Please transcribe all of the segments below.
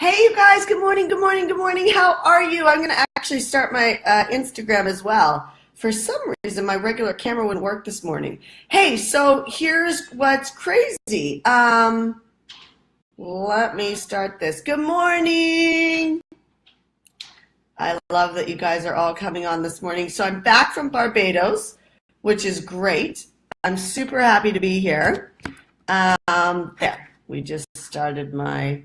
Hey, you guys, good morning, good morning, good morning. How are you? I'm going to actually start my Instagram as well. For some reason, my regular camera wouldn't work this morning. Hey, so here's what's crazy. Let me start this. Good morning. I love that you guys are all coming on this morning. So I'm back from Barbados, which is great. I'm super happy to be here. There, we just started my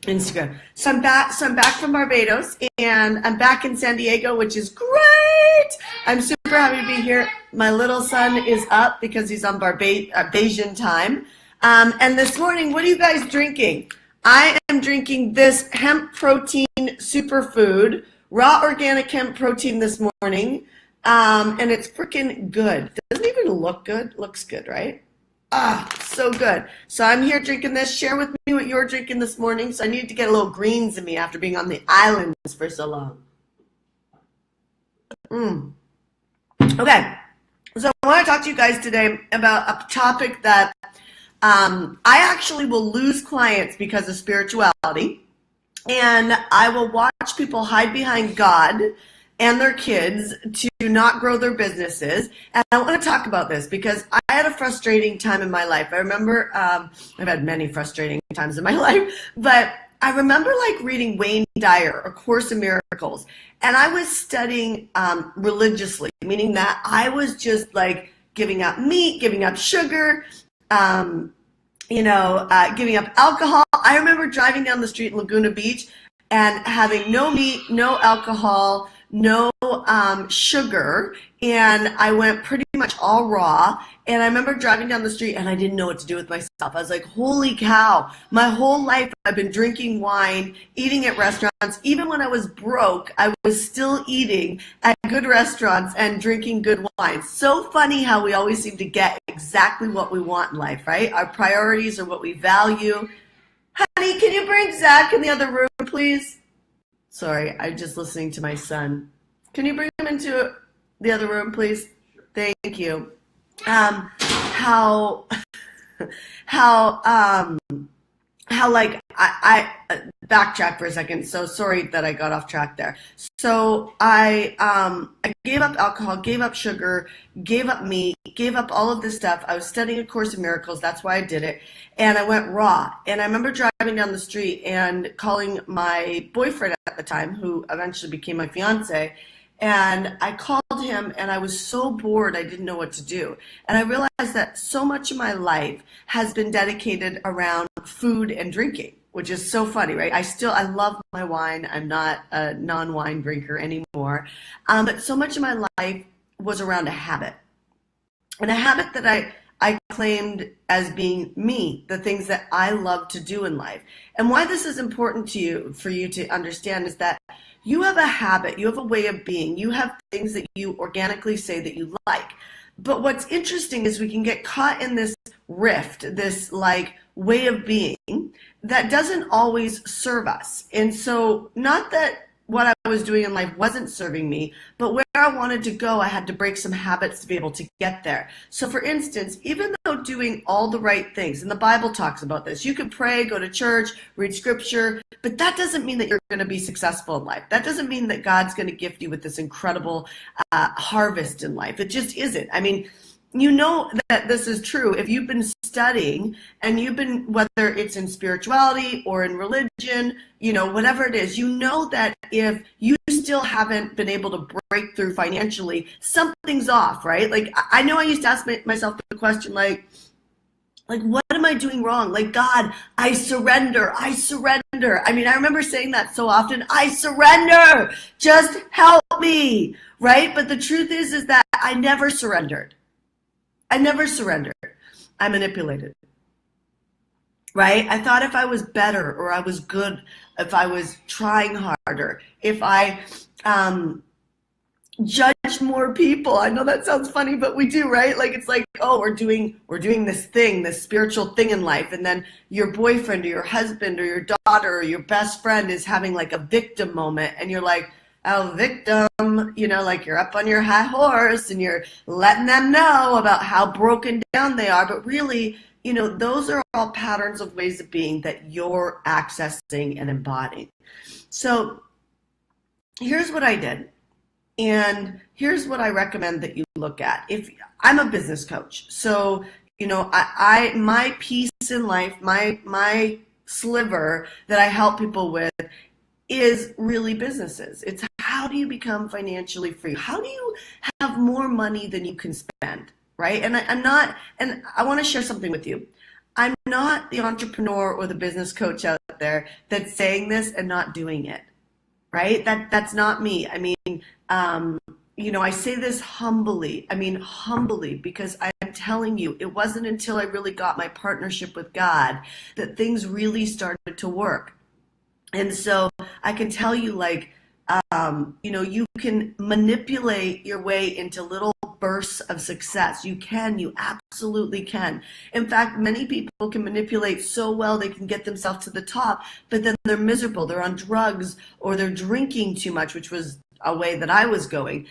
Instagram. So I'm back from Barbados, and I'm back in San Diego, which is great. I'm super happy to be here. My little son is up because he's on Barbadian time. And this morning, what are you guys drinking? I am drinking this hemp protein superfood, raw organic hemp protein this morning. And it's freaking good. Doesn't even look good. Looks good, right? So good. So I'm here drinking this. Share with me what you're drinking this morning. So I need to get a little greens in me after being on the islands for so long. Okay. So I want to talk to you guys today about a topic that I actually will lose clients because of spirituality. And I will watch people hide behind God and their kids to not grow their businesses. And I want to talk about this because I had a frustrating time in my life. I remember, I've had many frustrating times in my life, but I remember reading Wayne Dyer, A Course in Miracles, and I was studying religiously, meaning that I was just giving up meat, giving up sugar, giving up alcohol. I remember driving down the street in Laguna Beach and having no meat, no alcohol, no sugar, and I went pretty much all raw. And I remember driving down the street and I didn't know what to do with myself. I was like, holy cow, my whole life I've been drinking wine, eating at restaurants. Even when I was broke, I was still eating at good restaurants and drinking good wine. So funny how we always seem to get exactly what we want in life, right? Our priorities are what we value. Honey, can you bring Zach in the other room, please? Sorry, I'm just listening to my son. Can you bring him into the other room, please? Thank you. I backtrack for a second. So sorry that I got off track there. So I gave up alcohol, gave up sugar, gave up meat, gave up all of this stuff. I was studying A Course in Miracles. That's why I did it. And I went raw. And I remember driving down the street and calling my boyfriend at the time, who eventually became my fiance. And I called him and I was so bored I didn't know what to do. And I realized that so much of my life has been dedicated around food and drinking, which is so funny, right? I love my wine. I'm not a non-wine drinker anymore. But so much of my life was around a habit. And a habit that I claimed as being me, the things that I love to do in life. And why this is important to you, for you to understand, is that you have a habit, you have a way of being, you have things that you organically say that you like. But what's interesting is we can get caught in this rift, this way of being that doesn't always serve us. And so not that what I was doing in life wasn't serving me, but where I wanted to go, I had to break some habits to be able to get there. So for instance, even though doing all the right things, and the Bible talks about this, you can pray, go to church, read scripture, but that doesn't mean that you're going to be successful in life. That doesn't mean that God's going to gift you with this incredible harvest in life. It just isn't. I mean, you know that this is true if you've been studying and you've been, whether it's in spirituality or in religion, whatever it is, you know that if you still haven't been able to break through financially, something's off, right? I know I used to ask myself the question, what am I doing wrong? God, I surrender. I surrender. I mean, I remember saying that so often. I surrender. Just help me, right? But the truth is that I never surrendered. I never surrendered. I manipulated, right? I thought if I was better or I was good, if I was trying harder, if I judged more people. I know that sounds funny, but we do, right? It's oh, we're doing this thing, this spiritual thing in life, and then your boyfriend or your husband or your daughter or your best friend is having a victim moment, and you're like, oh, victim, you're up on your high horse and you're letting them know about how broken down they are, but really those are all patterns of ways of being that you're accessing and embodying. So here's what I did. And here's what I recommend that you look at. If I'm a business coach, so I my piece in life, my sliver that I help people with is really businesses. It's how do you become financially free? How do you have more money than you can spend, right? And I want to share something with you. I'm not the entrepreneur or the business coach out there that's saying this and not doing it, right? That's not me. I mean, I say this humbly. I mean, humbly, because I'm telling you, it wasn't until I really got my partnership with God that things really started to work. And so I can tell you, you can manipulate your way into little bursts of success. You absolutely can. In fact, many people can manipulate so well they can get themselves to the top, but then they're miserable. They're on drugs or they're drinking too much, which was a way that I was going,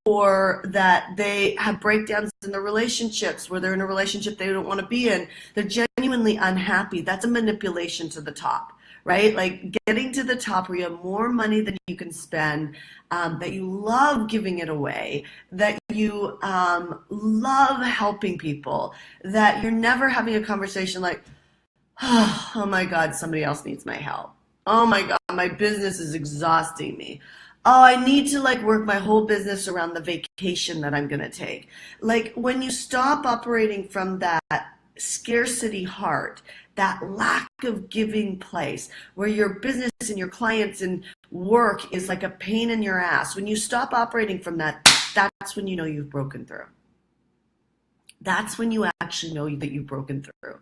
or that they have breakdowns in their relationships where they're in a relationship they don't want to be in. They're genuinely unhappy. That's a manipulation to the top. Right? Like getting to the top where you have more money than you can spend, that you love giving it away, that you love helping people, that you're never having a conversation like, oh my God, somebody else needs my help. Oh my God, my business is exhausting me. Oh, I need to work my whole business around the vacation that I'm going to take. Like when you stop operating from that scarcity heart, that lack of giving place where your business and your clients and work is like a pain in your ass. When you stop operating from that, that's when you know you've broken through. That's when you actually know that you've broken through.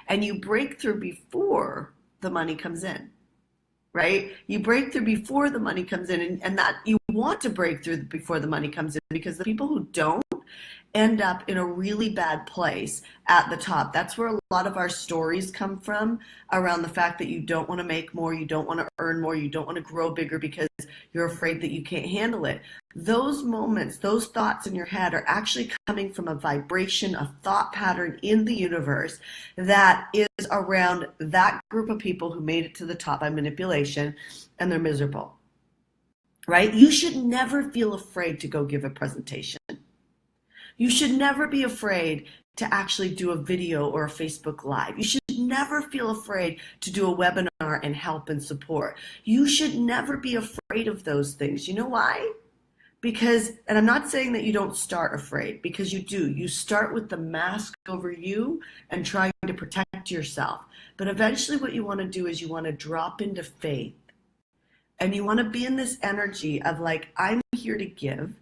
And you break through before the money comes in, right? You break through before the money comes in, and that you want to break through before the money comes in, because the people who don't end up in a really bad place at the top. That's where a lot of our stories come from, around the fact that you don't want to make more, you don't want to earn more, you don't want to grow bigger because you're afraid that you can't handle it. Those moments, those thoughts in your head are actually coming from a vibration, a thought pattern in the universe that is around that group of people who made it to the top by manipulation, and they're miserable, right? You should never feel afraid to go give a presentation. You should never be afraid to actually do a video or a Facebook Live. You should never feel afraid to do a webinar and help and support. You should never be afraid of those things. You know why? Because, and I'm not saying that you don't start afraid, because you do. You start with the mask over you and trying to protect yourself. But eventually what you want to do is you want to drop into faith. And you want to be in this energy of I'm here to give.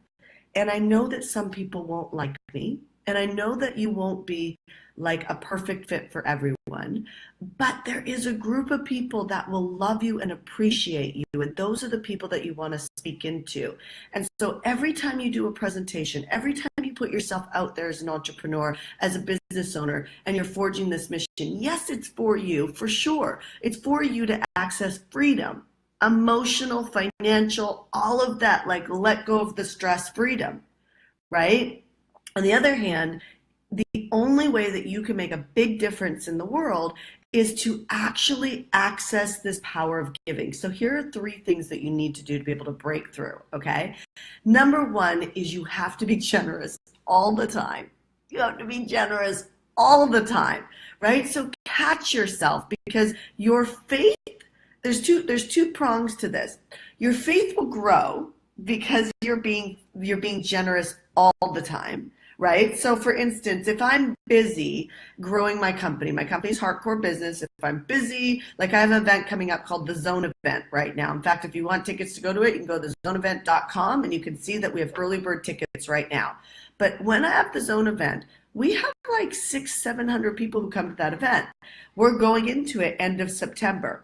And I know that some people won't like me, and I know that you won't be a perfect fit for everyone, but there is a group of people that will love you and appreciate you, and those are the people that you want to speak into. And so every time you do a presentation, every time you put yourself out there as an entrepreneur, as a business owner, and you're forging this mission, yes, it's for you, for sure. It's for you to access freedom. Emotional, financial, all of that, let go of the stress, freedom, right? On the other hand, the only way that you can make a big difference in the world is to actually access this power of giving. So here are 3 things that you need to do to be able to break through, okay? Number 1 is you have to be generous all the time. You have to be generous all the time, right? So catch yourself, because your faith, there's two prongs to this. Your faith will grow because you're being generous all the time, right? So for instance, if I'm busy growing my company's hardcore business, if I'm busy, I have an event coming up called the Zone Event right now. In fact, if you want tickets to go to it, you can go to zoneevent.com and you can see that we have early bird tickets right now. But when I have the Zone Event, we have 600-700 people who come to that event. We're going into it end of September.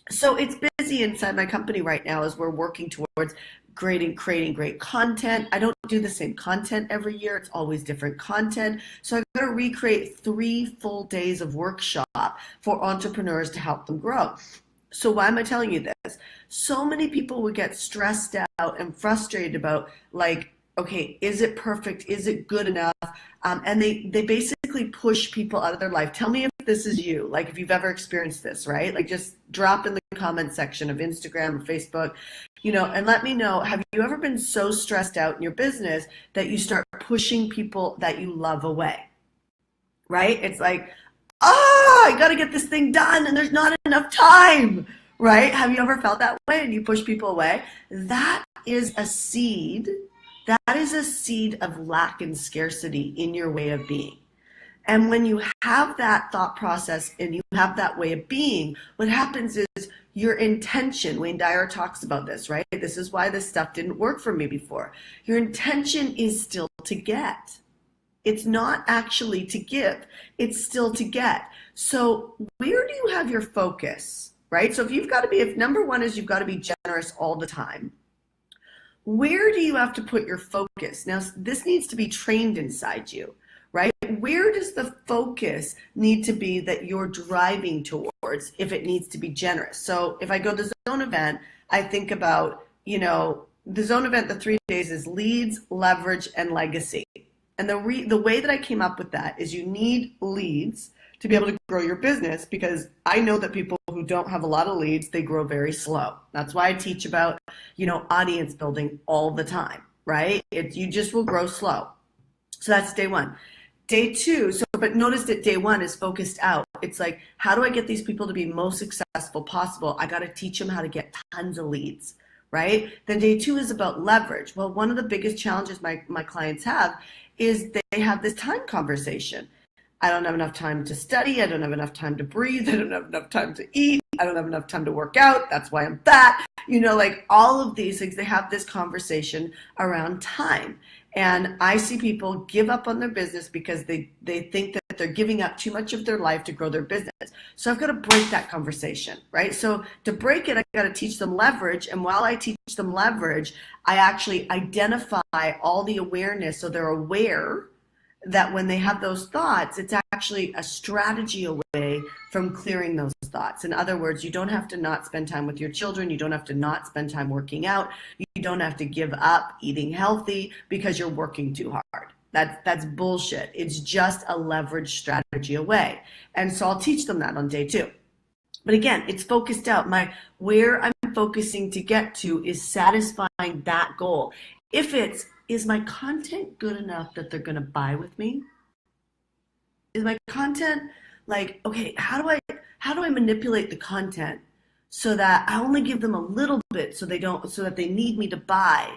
So it's busy inside my company right now as we're working towards creating great content. I don't do the same content every year. It's always different content. So I've got to recreate 3 full days of workshop for entrepreneurs to help them grow. So why am I telling you this? So many people would get stressed out and frustrated about okay, is it perfect? Is it good enough? And they basically push people out of their life. Tell me if this is you, like if you've ever experienced this, right? Like just drop in the comment section of Instagram or Facebook, and let me know, have you ever been so stressed out in your business that you start pushing people that you love away, right? It's like, I got to get this thing done and there's not enough time, right? Have you ever felt that way and you push people away? That is a seed. That is a seed of lack and scarcity in your way of being. And when you have that thought process and you have that way of being, what happens is your intention, Wayne Dyer talks about this, right? This is why this stuff didn't work for me before. Your intention is still to get. It's not actually to give. It's still to get. So where do you have your focus, right? So if number one is you've got to be generous all the time, where do you have to put your focus? Now, this needs to be trained inside you, right? Where does the focus need to be that you're driving towards if it needs to be generous? So if I go to the zone event, I think about, the zone event, the 3 days is leads, leverage, and legacy. And the way that I came up with that is you need leads to be able to grow your business, because I know that people who don't have a lot of leads, they grow very slow. That's why I teach about, audience building all the time, right? You just will grow slow. So that's day one. Day two, but notice that day one is focused out. It's like, how do I get these people to be most successful possible? I got to teach them how to get tons of leads, right? Then day two is about leverage. Well, one of the biggest challenges my clients have is they have this time conversation. I don't have enough time to study. I don't have enough time to breathe. I don't have enough time to eat. I don't have enough time to work out. That's why I'm fat. Like all of these things, they have this conversation around time. And I see people give up on their business because they think that they're giving up too much of their life to grow their business. So I've got to break that conversation, right? So to break it, I got to teach them leverage. And while I teach them leverage, I actually identify all the awareness so they're aware that when they have those thoughts, it's actually a strategy away from clearing those thoughts. In other words, you don't have to not spend time with your children. You don't have to not spend time working out. You don't have to give up eating healthy because you're working too hard. That's bullshit. It's just a leverage strategy away. And so I'll teach them that on day two. But again, it's focused out. Where I'm focusing to get to is satisfying that goal. If it's, is my content good enough that they're going to buy with me? Is my content like, okay, how do I manipulate the content so that I only give them a little bit so that they need me to buy?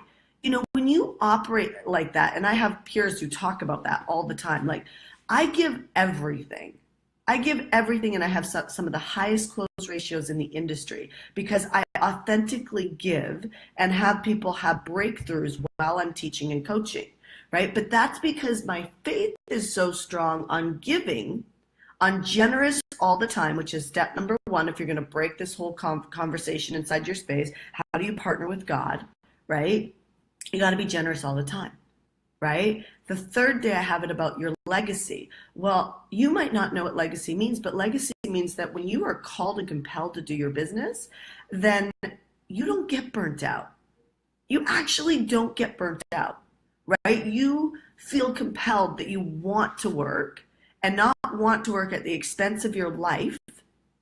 When you operate like that, and I have peers who talk about that all the time, like I give everything. And I have some of the highest close ratios in the industry because I authentically give and have people have breakthroughs while I'm teaching and coaching, right? But that's because my faith is so strong on giving, on generous all the time, which is step number one. If you're going to break this whole conversation inside your space, how do you partner with God, right? You got to be generous all the time. Right? The third day I have it about your legacy. Well, you might not know what legacy means, but legacy means that when you are called and compelled to do your business, then you don't get burnt out. You actually don't get burnt out, right? You feel compelled that you want to work and not want to work at the expense of your life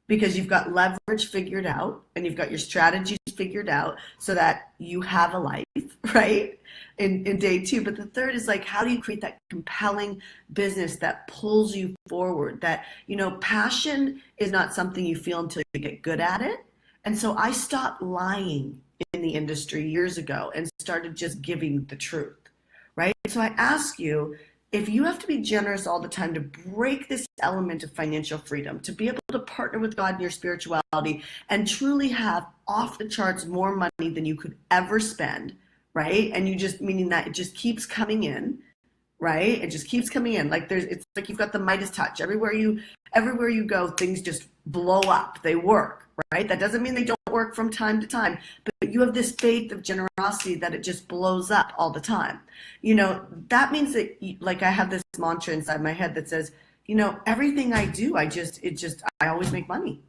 because you've got leverage figured out and you've got your strategies figured out so that you have a life, right? In day two. But the third is like, how do you create that compelling business that pulls you forward? That, passion is not something you feel until you get good at it. And so I stopped lying in the industry years ago and started just giving the truth, right? So I ask you, if you have to be generous all the time to break this element of financial freedom, to be able to partner with God in your spirituality and truly have off the charts more money than you could ever spend, right? And meaning that it just keeps coming in, right? It just keeps coming in. It's like you've got the Midas touch. Everywhere you go, things just blow up. They work, right? That doesn't mean they don't work from time to time, but you have this faith of generosity that it just blows up all the time. That means that I have this mantra inside my head that says, everything I do, I always make money,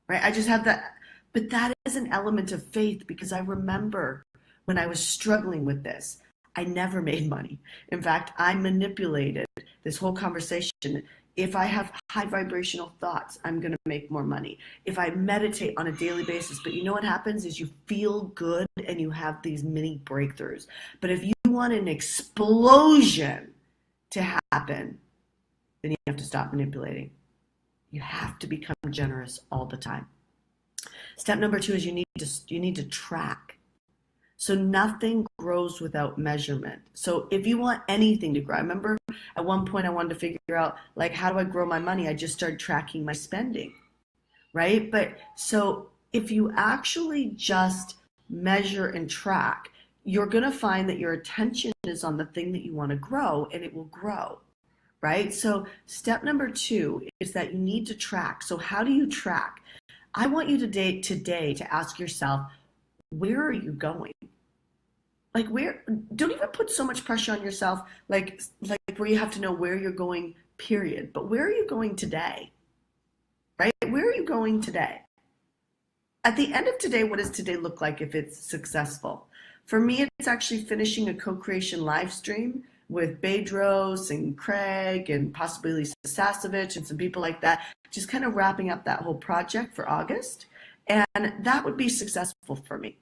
right? I just have that. But that is an element of faith because I remember when I was struggling with this, I never made money. In fact, I manipulated this whole conversation. If I have high vibrational thoughts, I'm going to make more money. If I meditate on a daily basis, but you know what happens is you feel good and you have these mini breakthroughs. But if you want an explosion to happen, then you have to stop manipulating. You have to become generous all the time. Step number 2 is you need to track. So nothing grows without measurement. So if you want anything to grow, I remember at one point I wanted to figure out, like, how do I grow my money? I just started tracking my spending, right? But so if you actually just measure and track, you're going to find that your attention is on the thing that you want to grow, and it will grow, right? So step number 2 is that you need to track. So how do you track? I want you today to ask yourself, where are you going? Like, where? Don't even put so much pressure on yourself, like where you have to know where you're going, period. But where are you going today? Right? Where are you going today? At the end of today, what does today look like if it's successful? For me, it's actually finishing a co-creation live stream with Bedros and Craig and possibly Lisa Sasevich and some people like that, just kind of wrapping up that whole project for August. And that would be successful for me,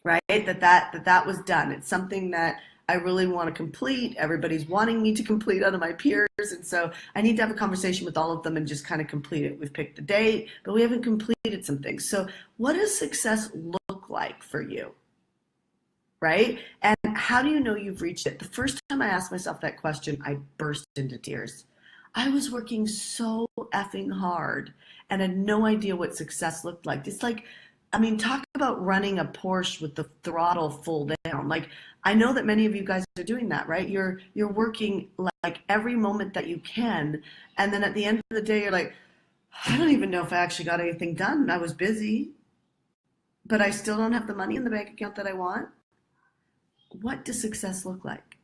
right? That was done. It's something that I really want to complete. Everybody's wanting me to complete out of my peers. And so I need to have a conversation with all of them and just kind of complete it. We've picked the date, but we haven't completed some things. So what does success look like for you? Right? And how do you know you've reached it? The first time I asked myself that question, I burst into tears. I was working so effing hard and had no idea what success looked like. It's like, I mean, talk about running a Porsche with the throttle full down. Like, I know that many of you guys are doing that, right? You're working like every moment that you can. And then at the end of the day, you're like, I don't even know if I actually got anything done. I was busy, but I still don't have the money in the bank account that I want. What does success look like?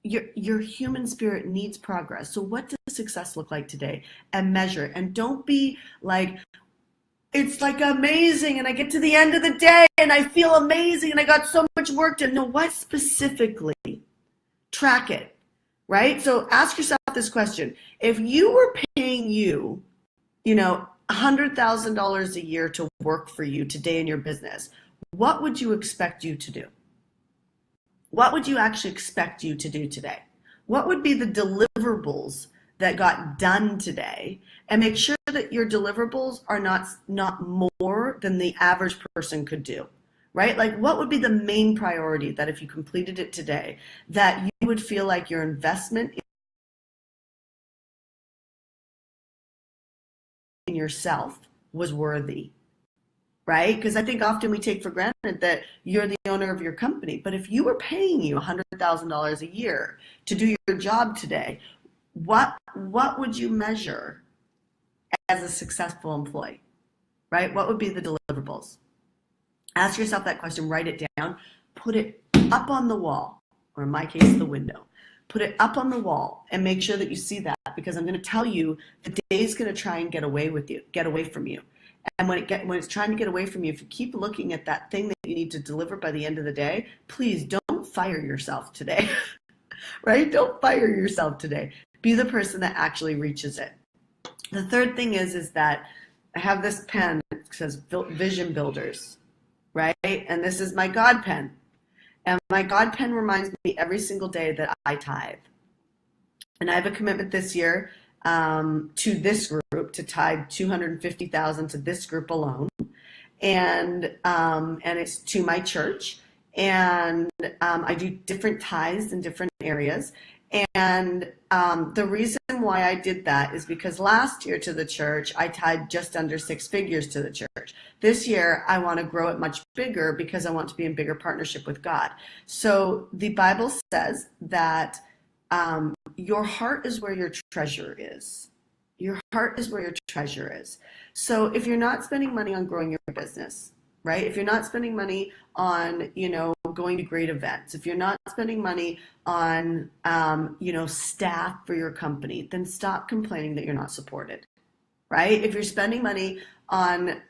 Your human spirit needs progress. So what does success look like today? And measure it. And don't be like, it's like amazing and I get to the end of the day and I feel amazing and I got so much work done. No, what specifically? Track it, right? So ask yourself this question. If you were paying $100,000 a year to work for you today in your business, what would you expect you to do? What would you actually expect you to do today? What would be the deliverables that got done today? And make sure that your deliverables are not more than the average person could do, right? Like, what would be the main priority that if you completed it today, that you would feel like your investment in yourself was worthy? Right? Because I think often we take for granted that you're the owner of your company. But if you were paying you $100,000 a year to do your job today, what would you measure as a successful employee? Right? What would be the deliverables? Ask yourself that question, write it down, put it up on the wall, or in my case, the window. Put it up on the wall and make sure that you see that, because I'm going to tell you the day is going to try and get away from you. And when it's trying to get away from you, if you keep looking at that thing that you need to deliver by the end of the day, please don't fire yourself today, right? Don't fire yourself today. Be the person that actually reaches it. The third thing is that I have this pen that says Vision Builders, right? And this is my God pen. And my God pen reminds me every single day that I tithe. And I have a commitment this year to this group to tithe $250,000 to this group alone, and it's to my church, and I do different tithes in different areas, and the reason why I did that is because last year to the church I tithed just under 6 figures to the church. This year I want to grow it much bigger because I want to be in bigger partnership with God. So the Bible says that your heart is where your treasure is. Your heart is where your treasure is. So if you're not spending money on growing your business, right? If you're not spending money on, going to great events, if you're not spending money on, staff for your company, then stop complaining that you're not supported, right? If you're spending money on,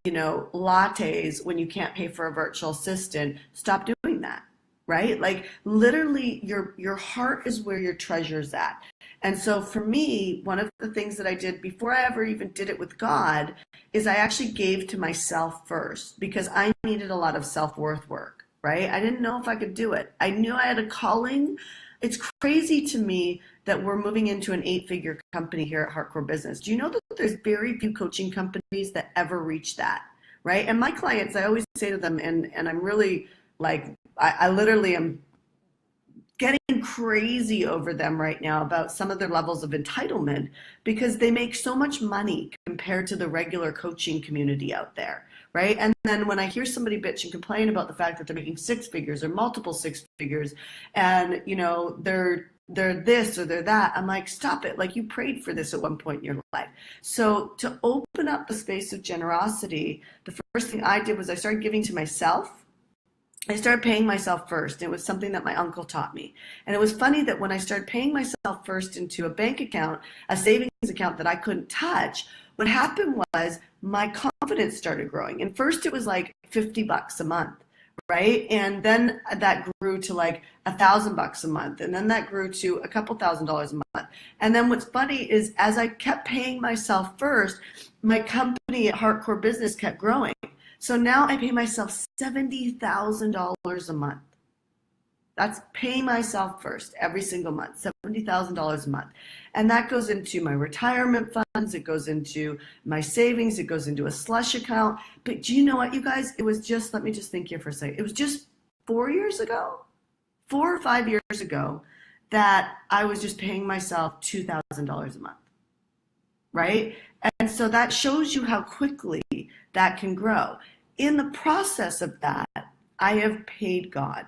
lattes when you can't pay for a virtual assistant, stop doing that. right? Like literally your heart is where your treasure's at. And so for me, one of the things that I did before I ever even did it with God is I actually gave to myself first because I needed a lot of self-worth work, right? I didn't know if I could do it. I knew I had a calling. It's crazy to me that we're moving into an 8-figure company here at Hardcore Business. Do you know that there's very few coaching companies that ever reach that, right? And my clients, I always say to them, and I'm really like, I literally am getting crazy over them right now about some of their levels of entitlement because they make so much money compared to the regular coaching community out there, right? And then when I hear somebody bitch and complain about the fact that they're making 6 figures or multiple 6 figures and, you know, they're this or they're that, I'm like, stop it. Like, you prayed for this at one point in your life. So to open up the space of generosity, the first thing I did was I started giving to myself. I started paying myself first. It was something that my uncle taught me. And it was funny that when I started paying myself first into a bank account, a savings account that I couldn't touch, what happened was my confidence started growing. And first it was like $50 a month, right? And then that grew to like $1,000 a month. And then that grew to a couple $1,000s a month. And then what's funny is as I kept paying myself first, my company at Hardcore Business kept growing. So now I pay myself $70,000 a month. That's paying myself first every single month, $70,000 a month. And that goes into my retirement funds. It goes into my savings. It goes into a slush account. But do you know what, you guys? It was just, let me just think here for a second. It was just 4 years ago, 4 or 5 years ago, that I was just paying myself $2,000 a month, right? And so that shows you how quickly that can grow. In the process of that, I have paid God.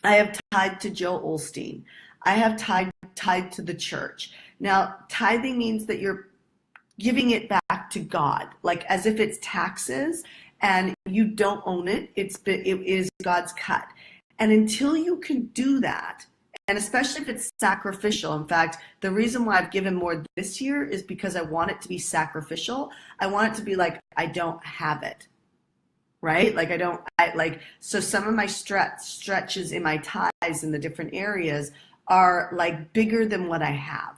I have tithed to Joe Olstein. I have tithed to the church. Now, tithing means that you're giving it back to God, like as if it's taxes and you don't own it. It is God's cut. And until you can do that, and especially if it's sacrificial. In fact, the reason why I've given more this year is because I want it to be sacrificial. I want it to be like, I don't have it, right? Like so some of my stretches in my tithes in the different areas are like bigger than what I have.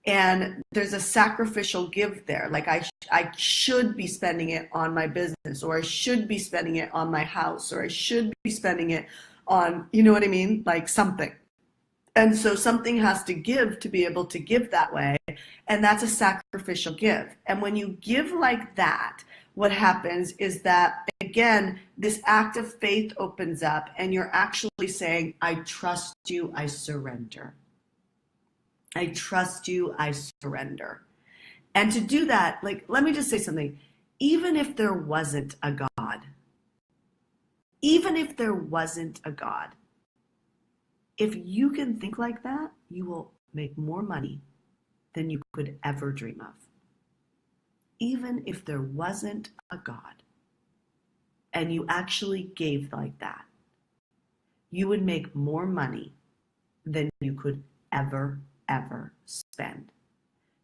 And there's a sacrificial give there. Like I should be spending it on my business, or I should be spending it on my house, or I should be spending it on, you know what I mean? Like something. And so something has to give to be able to give that way. And that's a sacrificial give. And when you give like that, what happens is that, again, this act of faith opens up and you're actually saying, I trust you, I surrender. I trust you, I surrender. And to do that, like, let me just say something. Even if there wasn't a God, even if there wasn't a God, if you can think like that, you will make more money than you could ever dream of. Even if there wasn't a God and you actually gave like that, you would make more money than you could ever spend.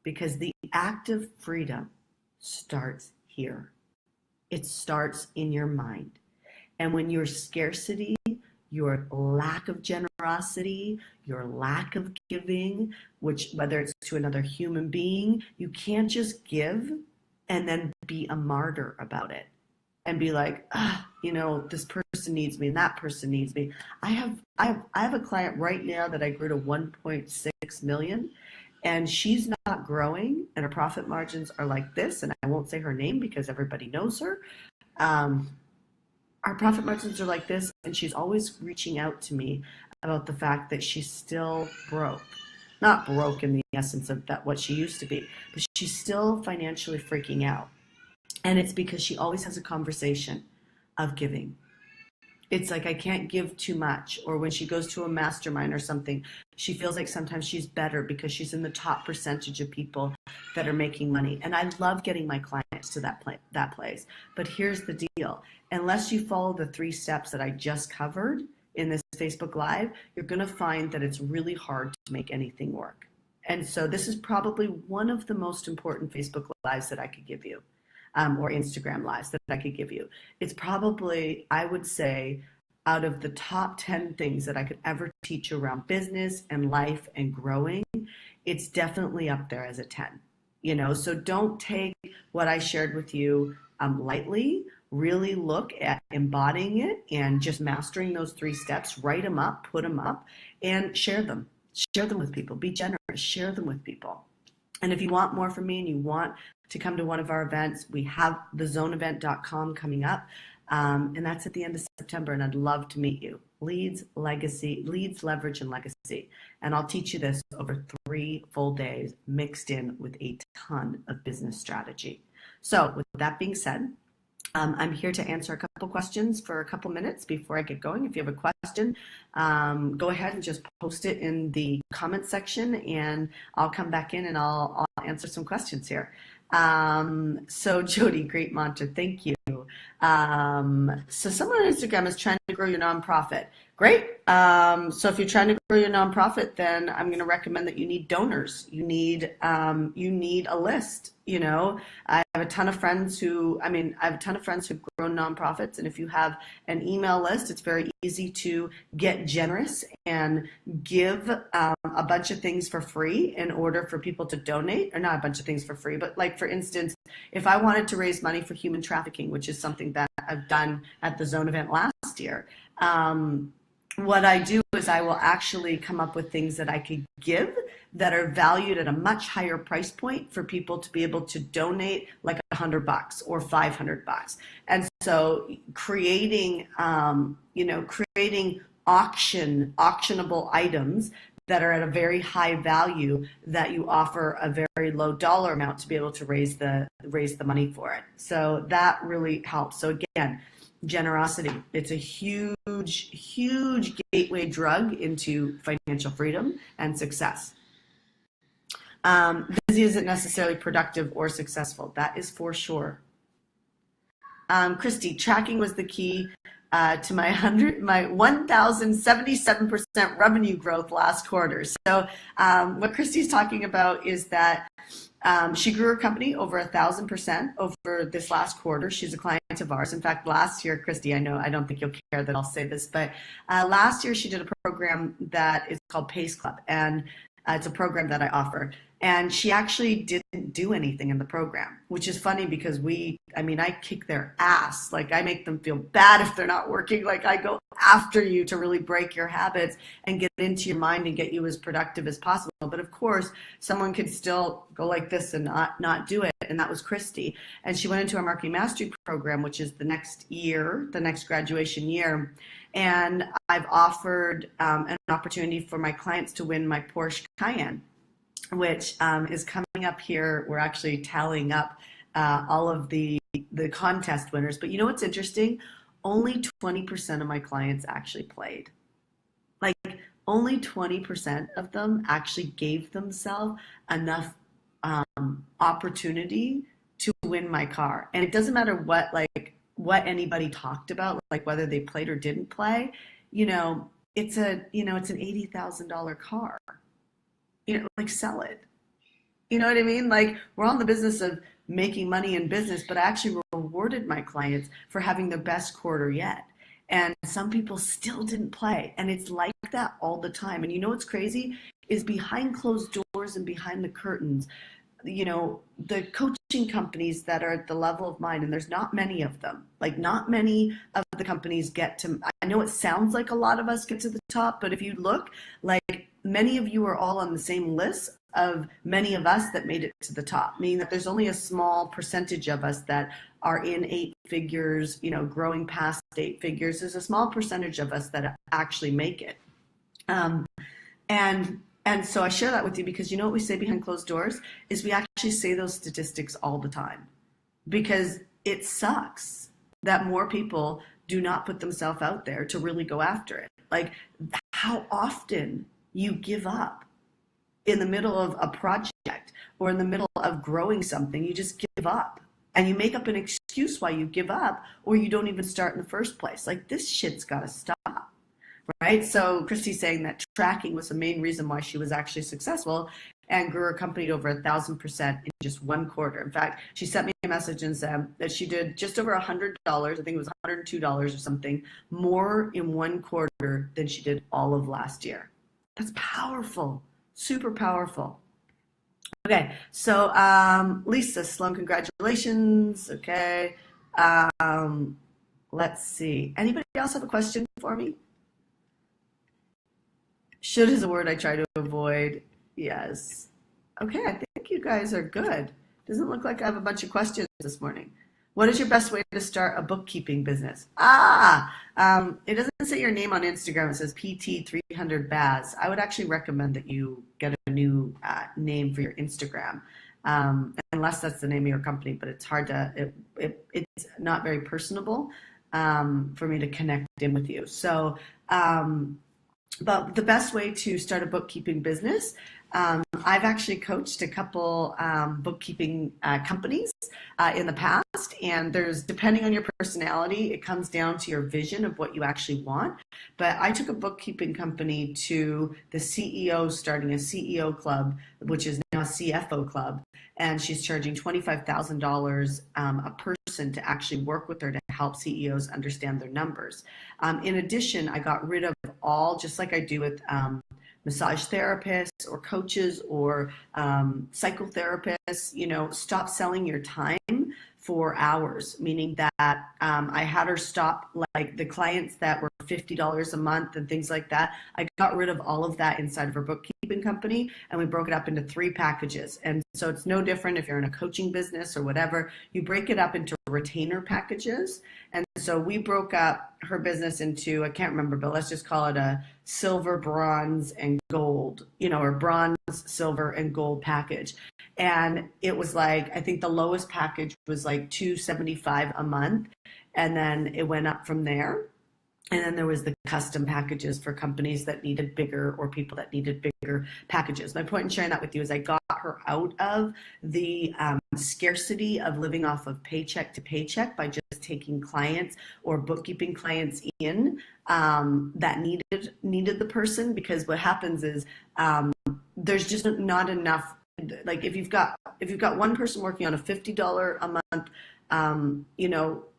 Because the act of freedom starts here. It starts in your mind. And when your scarcity, your lack of generosity, your lack of giving, which whether it's to another human being, you can't just give and then be a martyr about it and be like, you know, this person needs me and that person needs me. I have a client right now that I grew to 1.6 million, and she's not growing, and her profit margins are like this, and I won't say her name because everybody knows her. Our profit margins are like this, and she's always reaching out to me about the fact that she's still broke. Not broke in the essence of that what she used to be, but she's still financially freaking out. And it's because she always has a conversation of giving. It's like, I can't give too much. Or when she goes to a mastermind or something, she feels like sometimes she's better because she's in the top percentage of people that are making money. And I love getting my clients to that place. But here's the deal. Unless you follow the 3 steps that I just covered in this Facebook Live, you're going to find that it's really hard to make anything work. And so this is probably one of the most important Facebook Lives that I could give you, or Instagram Lives that I could give you. It's probably, I would say, out of the top 10 things that I could ever teach you around business and life and growing, it's definitely up there as a 10. So don't take what I shared with you lightly. Really look at embodying it and just mastering those 3 steps. Write them up, put them up, and share them. Share them with people. Be generous. Share them with people. And if you want more from me and you want to come to one of our events, we have thezoneevent.com coming up. And that's at the end of September, and I'd love to meet you. Leads, leverage, and legacy. And I'll teach you this over 3 full days, mixed in with a ton of business strategy. So with that being said, I'm here to answer a couple questions for a couple minutes before I get going. If you have a question, go ahead and just post it in the comment section, and I'll come back in and I'll answer some questions here. So Jody, great mantra. Thank you. So someone on Instagram is trying to grow your nonprofit. Great. So if you're trying to grow your nonprofit, then I'm going to recommend that you need donors. You need a list. I have a ton of friends who've grown nonprofits. And if you have an email list, it's very easy to get generous and give a bunch of things for free in order for people to donate, or not a bunch of things for free, but like, for instance, if I wanted to raise money for human trafficking, which is something that I've done at the Zone event last year, what I do is I will actually come up with things that I could give that are valued at a much higher price point for people to be able to donate, like $100 or $500. And so creating auctionable items that are at a very high value that you offer a very low dollar amount to be able to raise the money for it. So that really helps. So again, generosity. It's a huge gateway drug into financial freedom and success. Busy isn't necessarily productive or successful. That is for sure. Christy, tracking was the key to my 1,077% revenue growth last quarter. So what Christy's talking about is that she grew her company over 1,000% over this last quarter. She's a client of ours. In fact, last year, Christy, I don't think you'll care that I'll say this, but last year she did a program that is called Pace Club, and it's a program that I offer. And she actually didn't do anything in the program, which is funny because I kick their ass. Like, I make them feel bad if they're not working. Like, I go after you to really break your habits and get into your mind and get you as productive as possible. But of course, someone could still go like this and not do it. And that was Christy. And she went into our marketing mastery program, which is the next graduation year. And I've offered an opportunity for my clients to win my Porsche Cayenne, which is coming up here. We're actually tallying up all of the contest winners. But you know what's interesting? Only 20% of my clients actually played. Like, only 20% of them actually gave themselves enough opportunity to win my car. And it doesn't matter what what anybody talked about, like whether they played or didn't play, it's an $80,000 car, like, sell it. You know what I mean? Like, we're all in the business of making money in business, but I actually rewarded my clients for having their best quarter yet. And some people still didn't play. And it's like that all the time. And you know what's crazy is behind closed doors and behind the curtains, the coaching companies that are at the level of mine, and there's not many of them, like, not many of the companies get to, I know it sounds like a lot of us get to the top, but if you look, like, many of you are all on the same list of many of us that made it to the top, meaning that there's only a small percentage of us that are in 8 figures, growing past 8 figures. There's a small percentage of us that actually make it. And so I share that with you because you know what we say behind closed doors is we actually say those statistics all the time, because it sucks that more people do not put themselves out there to really go after it. Like, how often you give up in the middle of a project or in the middle of growing something, you just give up and you make up an excuse why you give up, or you don't even start in the first place. Like, this shit's got to stop. Right? So Christy's saying that tracking was the main reason why she was actually successful. and grew her company to over 1,000% in just 1 quarter. In fact, she sent me a message and said that she did just over $100, I think it was $102 or something, more in 1 quarter than she did all of last year. That's powerful, super powerful. Okay, so Lisa Sloan, congratulations. Okay, let's see. Anybody else have a question for me? Should is a word I try to avoid. Yes. Okay, I think you guys are good. Doesn't look like I have a bunch of questions this morning. What is your best way to start a bookkeeping business? It doesn't say your name on Instagram. It says PT300Baz. I would actually recommend that you get a new name for your Instagram, unless that's the name of your company. But it's hard to. It's not very personable for me to connect in with you. So, but the best way to start a bookkeeping business. I've actually coached a couple bookkeeping companies in the past, and there's, depending on your personality, it comes down to your vision of what you actually want. But I took a bookkeeping company to the CEO starting a CEO club, which is now a CFO club, and she's charging $25,000 a person to actually work with her to help CEOs understand their numbers. In addition, I got rid of all, just like I do with massage therapists or coaches or psychotherapists, stop selling your time for hours, meaning that I had her stop, like the clients that were $50 a month and things like that. I got rid of all of that inside of her bookkeeping company, and we broke it up into 3 packages. And so it's no different if you're in a coaching business or whatever. You break it up into retainer packages. And so we broke up her business into, I can't remember, but let's just call it a silver, bronze, and gold, or bronze, silver, and gold package. And it was like, I think the lowest package was like $275 a month. And then it went up from there. And then there was the custom packages for companies that needed bigger or people that needed bigger packages. My point in sharing that with you is I got her out of the scarcity of living off of paycheck to paycheck by just taking clients or bookkeeping clients in that needed the person, because what happens is there's just not enough. Like if you've got one person working on a $50 a month,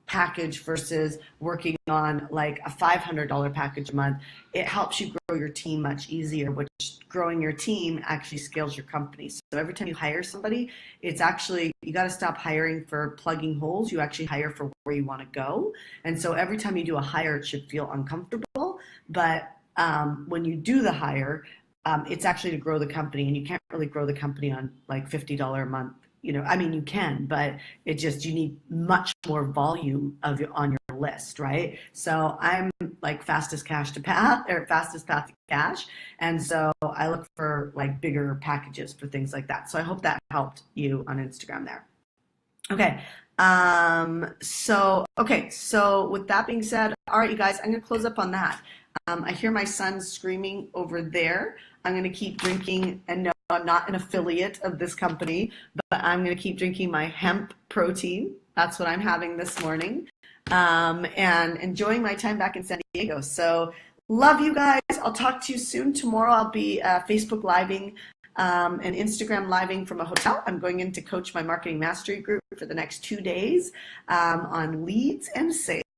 package versus working on like a $500 package a month, it helps you grow your team much easier, which growing your team actually scales your company. So every time you hire somebody, it's actually, you got to stop hiring for plugging holes. You actually hire for where you want to go. And so every time you do a hire, it should feel uncomfortable. But when you do the hire, it's actually to grow the company, and you can't really grow the company on like $50 a month. You can, but you need much more volume on your list, right? So I'm like fastest path to cash. And so I look for like bigger packages for things like that. So I hope that helped you on Instagram there. Okay. So with that being said, all right, you guys, I'm going to close up on that. I hear my son screaming over there. I'm going to keep drinking, and no, I'm not an affiliate of this company, but I'm going to keep drinking my hemp protein. That's what I'm having this morning, and enjoying my time back in San Diego. So love you guys. I'll talk to you soon. Tomorrow I'll be Facebook living and Instagram living from a hotel. I'm going in to coach my marketing mastery group for the next 2 days on leads and sales.